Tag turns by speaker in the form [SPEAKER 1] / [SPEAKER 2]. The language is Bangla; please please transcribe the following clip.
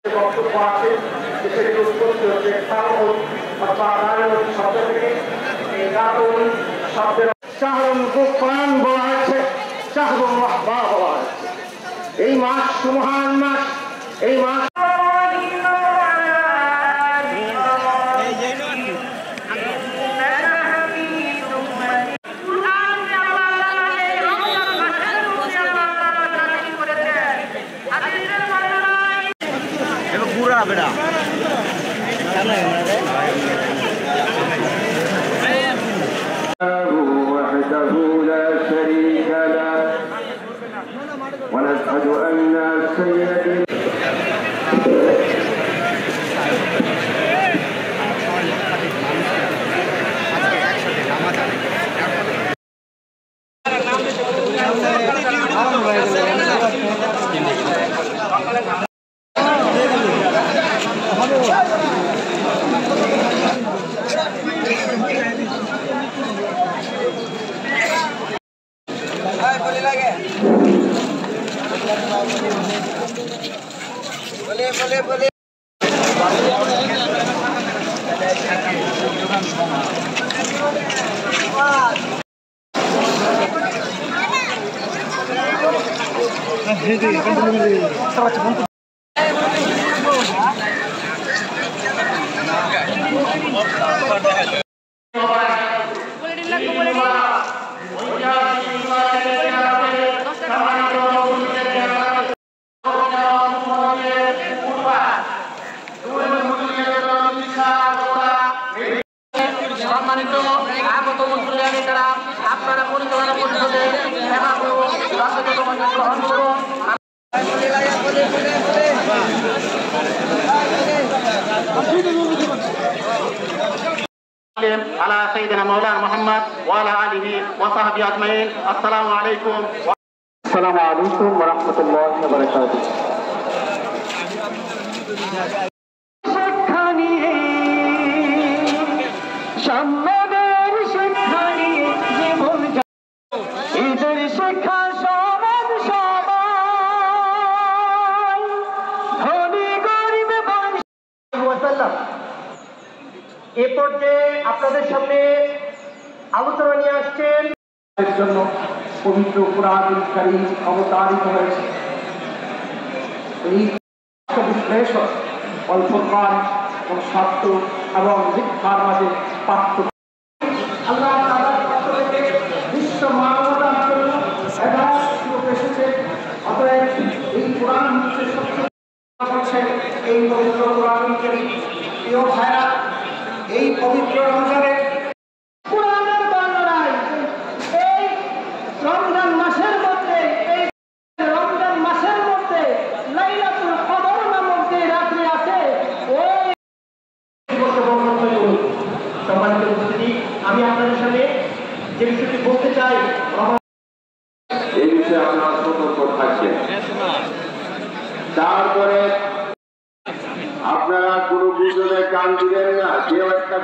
[SPEAKER 1] বক্তব্য আছে সেটি উৎপত্তি হচ্ছে তাওহীদ অথবা রায়ত শব্দ থেকে। এই রায়ত শব্দের শাহরুল কোরআন বলা হয়েছে, শাহরুল রাহবা বলা হয়েছে। এই মাস সুমহান মাস, এই মাস
[SPEAKER 2] बेटा وحده لا شريك له ونشهد أن سيدنا बोले সম্মানিত আগত মুসলিম যারা আপনারা পরিচালনা পরিষদে গ্রহণ করুন। على سيدنا مولانا محمد وعلى آله وصحبه أجمعين. السلام عليكم. السلام عليكم ورحمة الله وبركاته. এ পর্যায়ে আপনাদের সামনে আলোচনা নিয়ে আসছেন এর জন্য পবিত্র কুরআনুল কারীম অবতারিত হয়েছে। এই বিশ্লেষণ ওয়াল ফুরকান ও সত্য এবং মিথ্যার মাঝে পার্থক্য আল্লাহ তাআলার পক্ষ থেকে বিশ্ব মানবতার জন্য হেদায়েত এসেছে। অতএব এই কুরআন হচ্ছে সবচেয়ে এই পবিত্র কুরআনুল কারীম। প্রিয় ভাইরা, এই পবিত্র রমজানে কুরআনের বর্ণনায় এই রমজান মাসের মধ্যে লাইলাতুল কদর নামক যে রাত্রি আছে, ওই সম্মানিত উপস্থিতি, আমি আপনাদের সামনে যে বিষয়টি বলতে চাই, এই বিষয়ে আপনারা সতর্ক থাকবেন। তারপরে আপনারা কোনো গুজবে কান দিবেন না। কেউ একটা